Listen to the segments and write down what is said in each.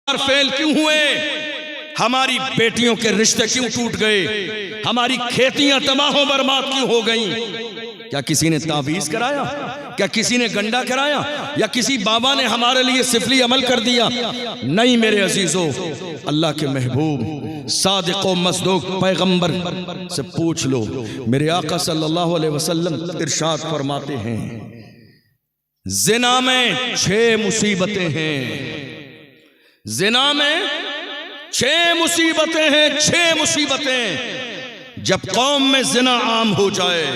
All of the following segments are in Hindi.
फेल क्यों हुए, हमारी बेटियों के रिश्ते क्यों टूट गए, हमारी खेतियां तबाह बर्बाद क्यों हो गईं? क्या किसी ने तावीज कराया? क्या किसी ने गंडा कराया? या किसी बाबा ने हमारे लिए सिफली अमल कर दिया? नहीं मेरे अजीजों, अल्लाह के महबूब सादिक व मसदूक पैगंबर से पूछ लो। मेरे आका सल्लल्लाहु अलैहि वसल्लम इरशाद फरमाते हैं, जिना में 6 मुसीबतें हैं, जिना में 6 मुसीबतें हैं, 6 मुसीबतें। जब कौम में जिना आम हो जाए,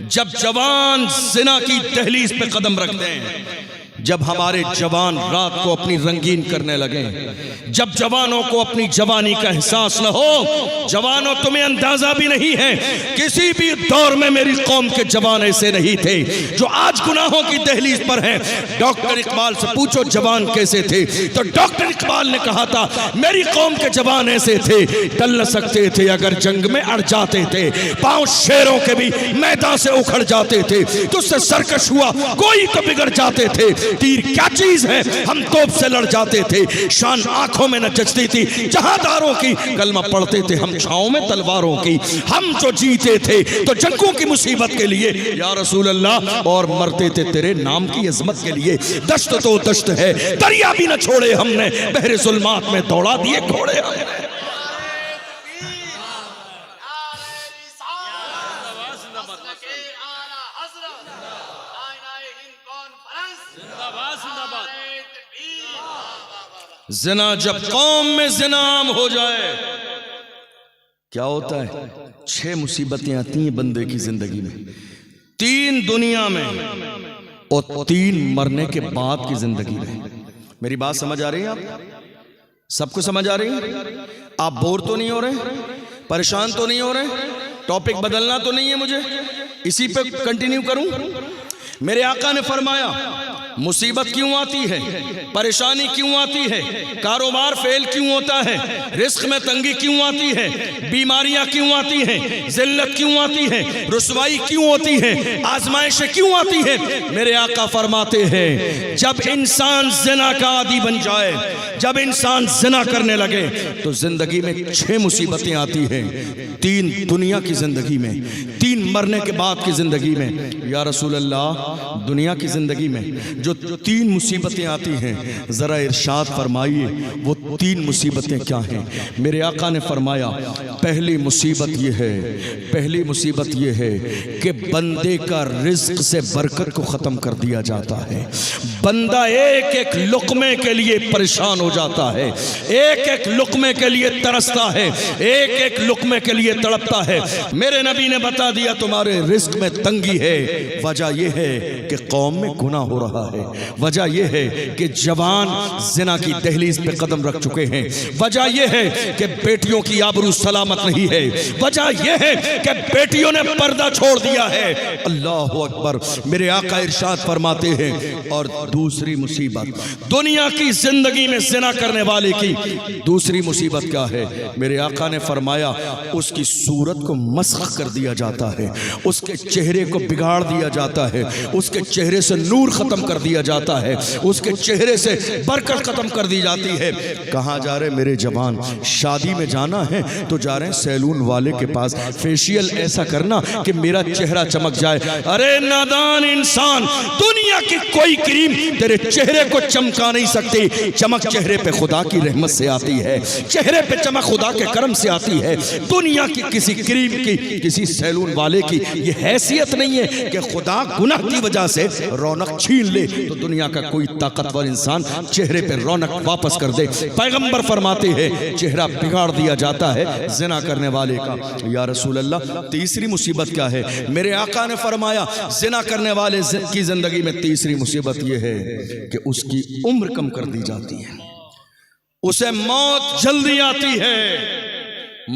जब जवान जिना की दहलीज पे कदम रख दें, जब हमारे जवान रात को अपनी रंगीन करने लगे, जब जवानों को अपनी जवानी का एहसास न हो। जवानों, तुम्हें अंदाजा भी नहीं है, किसी भी दौर में मेरी कौम के जवान ऐसे नहीं थे जो आज गुनाहों की दहलीज पर हैं। डॉक्टर इकबाल से पूछो जवान कैसे थे, तो डॉक्टर इकबाल ने कहा था मेरी कौम के जवान ऐसे थे, टल न सकते थे अगर जंग में अड़ जाते थे, पांव शेरों के भी मैदान से उखड़ जाते थे, तुझसे सरकश हुआ कोई तो बिगड़ जाते थे, तीर क्या चीज है हम तोप से लड़ जाते थे, शान आंखों में न जचती थी जहादारों की, कलमा पढ़ते थे हम छाओं में तलवारों की, हम जो जीते थे तो जंगों की मुसीबत के लिए या रसूल अल्लाह, और मरते थे तेरे नाम की अजमत के लिए। दश्त तो दश्त है, दरिया भी न छोड़े हमने, बहरे जुल्मात में दौड़ा दिए घोड़े हमने। ज़िना जब कौम में ज़िना आम हो जाए क्या होता है? 6 मुसीबतें आती हैं बंदे की जिंदगी में, 3 दुनिया में और 3 मरने के बाद की जिंदगी में। मेरी बात समझ आ रही है? आप सबको समझ आ रही है? आप बोर तो नहीं हो रहे, परेशान तो नहीं हो रहे, टॉपिक बदलना तो नहीं है मुझे, इसी पे कंटिन्यू करूं? मेरे आका ने फरमाया मुसीबत क्यों आती है, परेशानी क्यों आती है, कारोबार फेल क्यों होता है, रिस्क में तंगी क्यों आती है, बीमारियां क्यों आती हैं, जिल्लत क्यों आती है, रुसवाई क्यों होती है, आजमाइशें क्यों आती है? मेरे आका फरमाते हैं जब इंसान जिना का आदी बन जाए, जब इंसान जिना करने लगे तो जिंदगी में 6 मुसीबतें आती हैं, 3 दुनिया की जिंदगी में, 3 मरने के बाद की जिंदगी में। या रसूल अल्लाह, दुनिया की जिंदगी में जो 3 मुसीबतें आती हैं जरा इरशाद फरमाइए वो 3 मुसीबतें क्या हैं? मेरे आका ने फरमाया पहली मुसीबत ये है, पहली मुसीबत ये है कि बंदे का रिज्क से बरकत को ख़त्म कर दिया जाता है। बंदा एक एक लुक़मे के लिए परेशान हो जाता है, एक एक लुक़मे के लिए तरसता है, एक एक लुक़मे के लिए तड़पता है। मेरे नबी ने बता दिया तुम्हारे रिज्क में तंगी है, वजह यह है कि कौम में गुनाह हो रहा है, वजह यह है कि जवान जिना की दहलीज पे कदम रख चुके हैं, वजह यह है कि बेटियों की आबरू सलामत नहीं है, वजह यह है कि बेटियों ने पर्दा छोड़ दिया है। अल्लाह अकबर। मेरे आका इरशाद फरमाते हैं और दूसरी मुसीबत दुनिया की जिंदगी में जिना करने वाले की दूसरी मुसीबत क्या है? मेरे आका ने फरमाया उसकी सूरत को मस्ख कर दिया जाता है, उसके चेहरे को बिगाड़ दिया जाता है, उसके चेहरे से नूर खत्म कर दिया जाता है, उसके चेहरे से बरकत खत्म कर दी जाती है। कहाँ जा रहे मेरे जवान? शादी में जाना है तो जा रहे हैं सैलून वाले के पास, फेशियल ऐसा करना कि मेरा चेहरा चमक जाए। अरे नादान इंसान, दुनिया की कोई क्रीम तेरे चेहरे को चमका नहीं सकती। चमक चेहरे पे खुदा की रहमत से आती है, चेहरे पे चमक खुदा के करम से आती है। दुनिया की किसी क्रीम की, किसी सैलून वाले की ये हैसियत नहीं है कि खुदा गुनाह की वजह से रौनक छीन ले तो दुनिया का कोई ताकतवर इंसान चेहरे पे रौनक वापस कर दे। पैगंबर फरमाते हैं चेहरा बिगाड़ दिया जाता है जिना करने वाले का। या रसूल अल्लाह, तीसरी मुसीबत क्या है? मेरे आका ने फरमाया जिना करने वाले की जिंदगी में तीसरी मुसीबत यह है कि उसकी उम्र कम कर दी जाती है, उसे मौत जल्दी आती है,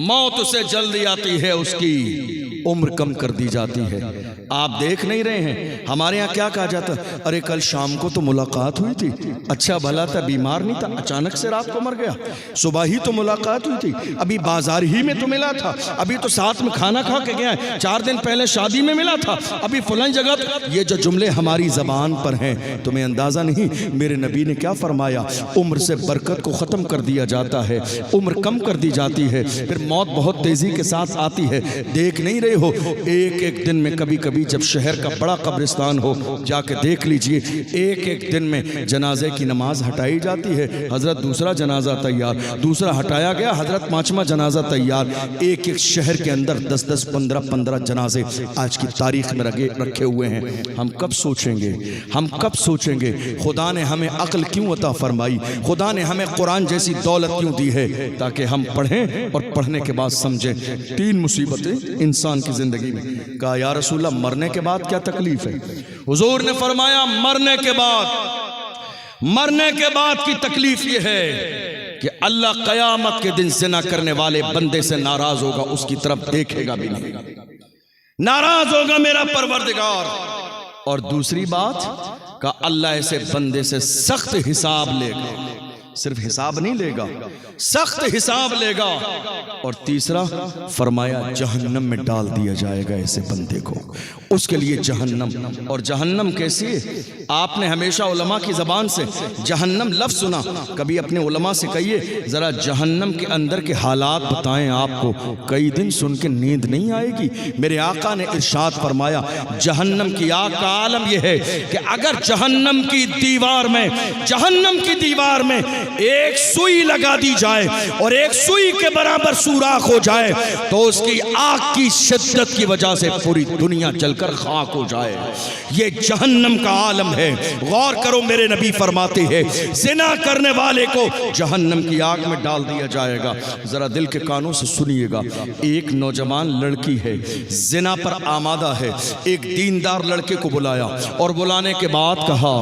मौत उसे जल्दी आती है उसकी। उम्र कम कर दी जाती है। आप देख नहीं रहे हैं हमारे यहाँ क्या कहा जाता, अरे कल शाम को तो मुलाकात हुई थी, अच्छा भला था, बीमार नहीं था, अचानक से रात को मर गया, सुबह ही तो मुलाकात हुई थी, अभी बाजार ही में तो मिला था, अभी तो साथ में खाना खा के गया है, 4 दिन पहले शादी में मिला था, अभी फलां जगह। ये जो जुमले हमारी जबान पर हैं, तुम्हें अंदाजा नहीं मेरे नबी ने क्या फरमाया, उम्र से बरकत को ख़त्म कर दिया जाता है, उम्र कम कर दी जाती है, फिर मौत बहुत तेज़ी के साथ आती है। देख नहीं रहे हो, एक एक दिन में कभी कभी जब शहर का बड़ा कब्रिस्तान हो जाके देख लीजिए, एक एक दिन में जनाजे की नमाज हटाई जाती है, हजरत दूसरा जनाजा तैयार, दूसरा हटाया गया, हजरत 5वां जनाजा तैयार। एक एक शहर के अंदर 10-10, 15-15 जनाजे आज की तारीख में रखे हुए हैं। हम कब सोचेंगे, हम कब सोचेंगे खुदा ने हमें अक्ल क्यों अता फरमाई, खुदा ने हमें कुरान जैसी दौलत क्यों दी है, ताकि हम पढ़ें और पढ़ने के बाद समझें। 3 मुसीबतें इंसान की जिंदगी में। कहा या रसूलल्लाह मरने के बाद क्या तकलीफ है? हुजूर ने फरमाया मरने के बाद की तकलीफ यह है कि अल्लाह कयामत के दिन ज़िना करने वाले बंदे से नाराज होगा, उसकी तरफ देखेगा भी नहीं, नाराज होगा मेरा परवरदिगार। और दूसरी बात का अल्लाह ऐसे बंदे से सख्त हिसाब लेगा, सिर्फ हिसाब नहीं लेगा, सख्त हिसाब लेगा। और तीसरा फरमाया जहन्नम में डाल दिया जाएगा ऐसे बंदे को, उसके लिए जहन्नम। और जहन्नम कैसी है? आपने हमेशा उलमा की ज़बान से जहन्नम लफ्ज़ सुना, कभी अपने उलमा से कहिए ज़रा जहन्नम के अंदर के हालात बताएं, आपको कई दिन सुन के नींद नहीं आएगी। मेरे आका ने इरशाद फरमाया जहन्नम की आग का आलम यह है कि अगर जहन्नम की दीवार में एक सुई लगा दी जाए और एक सुई के बराबर सुराख हो जाए तो उसकी आग की शिद्दत की वजह से पूरी दुनिया जलकर खाक हो जाए। ये जहन्नम का आलम है। गौर करो, मेरे नबी फरमाते हैं ज़िना करने वाले को जहन्नम की आग में डाल दिया जाएगा। जरा दिल के कानों से सुनिएगा, एक नौजवान लड़की है, ज़िना पर आमादा है, एक दीनदार लड़के को बुलाया और बुलाने के बाद कहा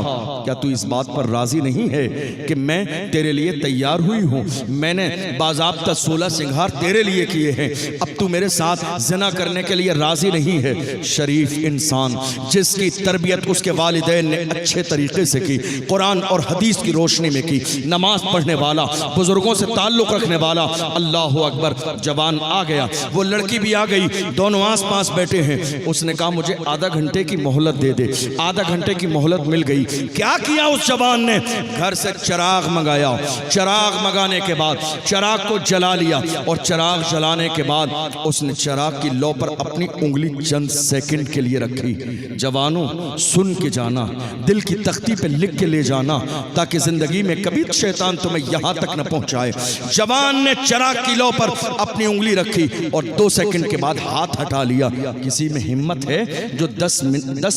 क्या तू इस बात पर राजी नहीं है कि मैं तेरे लिए तैयार हुई हूँ, मैंने बाज़ाब्ता 16 सिंगार तेरे लिए किए हैं, अब तू मेरे साथ ज़िना करने के लिए राजी नहीं है? शरीफ इंसान जिसकी तरबियत उसके वालिदैन ने अच्छे तरीके से की, कुरान और हदीस की रोशनी में की, नमाज पढ़ने वाला, बुजुर्गों से ताल्लुक़ रखने वाला, अल्लाह अकबर, जवान आ गया, वो लड़की भी आ गई, दोनों आस पास बैठे हैं। उसने कहा मुझे आधा घंटे की मोहलत दे दे। आधा घंटे की मोहलत मिल गई। क्या किया उस जवान ने? घर से चिराग मंगाया, चिराग मंगाने के बाद चिराग को जला लिया और चिराग जलाने के बाद उसने चिराग की लौ पर अपनी उंगली चंद सेकंड के लिए रखी। जवानों सुन के जाना, दिल की तख्ती पे लिख के ले जाना, ताकि जिंदगी में कभी शैतान तुम्हें यहां तक न पहुंचाए। जवान ने चिराग की लौ पर अपनी उंगली रखी और 2 सेकंड के बाद हाथ हटा लिया। किसी में हिम्मत है जो 10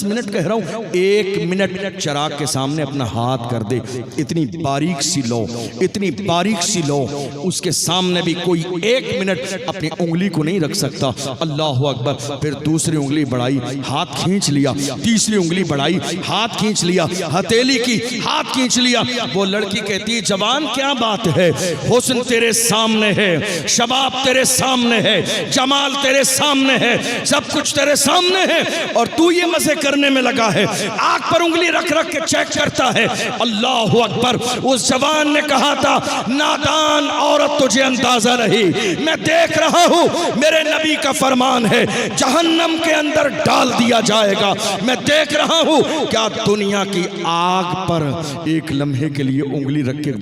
मिनट कह रहा हूं, 1 मिनट चिराग के सामने अपना हाथ कर दे? इतनी बारीक सी लौ, इतनी बारीक सी लौ, उसके सामने भी कोई 1 मिनट अपनी उंगली को नहीं रख सकता। अल्लाह अकबर। फिर दूसरी उंगली बढ़ाई, हाथ खींच लिया, तीसरी उंगली बढ़ाई, हाथ खींच लिया, हथेली की हाथ खींच लिया। वो लड़की कहती है जवान क्या बात है, हुस्न तेरे सामने है, शबाब तेरे सामने है, जमाल तेरे सामने है, सब कुछ तेरे सामने है और तू ये मजे करने में लगा है, आंख पर उंगली रख रख के चेक करता है। अल्लाह अकबर। उस जवान ने कहा था नादान औरत तुझे अंदाजा नहीं, मैं देख रहा हूं, मेरे नबी का फरमान है जहन्नम के अंदर डाल दिया जाएगा। मैं देख रहा हूं, क्या दुनिया की आग पर एक लम्हे के लिए उंगली रख के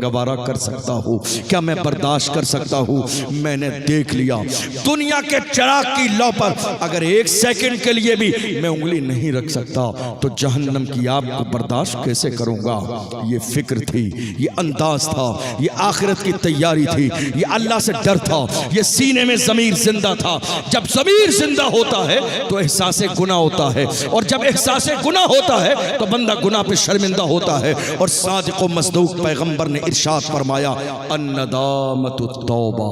गवारा कर सकता हूं? क्या मैं बर्दाश्त कर सकता हूं? मैंने देख लिया, दुनिया के चिराग की लौ पर अगर 1 सेकंड के लिए भी मैं उंगली नहीं रख सकता तो जहन्नम की आग को बर्दाश्त कैसे करूंगा? ये फिक्र थी, ये अंदाज था, ये आखिरत की तैयारी थी, ये अल्लाह से डर था, ये सीने में ज़मीर जिंदा था। जब ज़मीर जिंदा होता है तो एहसास गुनाह होता है, और जब एहसास गुनाह होता है तो बंदा गुनाह पे शर्मिंदा होता है। और सादिक़ व मसदूक़ पैगंबर ने इरशाद फरमाया अन्नदामतु तौबा,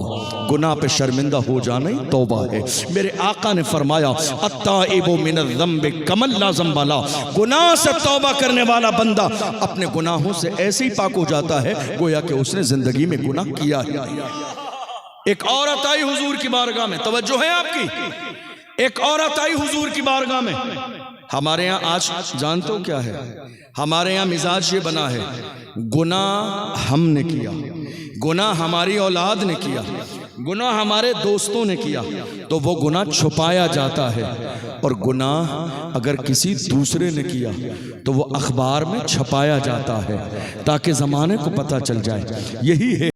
गुनाह पे शर्मिंदा हो जाना ही तौबा है। मेरे आका ने फरमाया अत्ताइबु मिनज़्ज़म्बि कमन ला ज़म्ब ला, गुनाह से तौबा करने वाला बंदा अपने गुनाहों से ऐसे ही पाक हो जाता है गोया कि उसने जिंदगी में गुनाह किया है। एक औरत आई हुजूर की बारगाह में, तवज्जो है आपकी? एक औरत आई हुजूर की बारगाह में। हमारे यहाँ आज जानते हो क्या है, हमारे यहाँ मिजाज ये बना है, गुनाह हमने किया, गुनाह हमारी औलाद ने किया, गुनाह हमारे दोस्तों ने किया, तो वो गुनाह छुपाया जाता है। और गुनाह अगर किसी दूसरे ने किया तो वो अखबार में छपाया जाता है ताकि ज़माने को पता चल जाए। यही है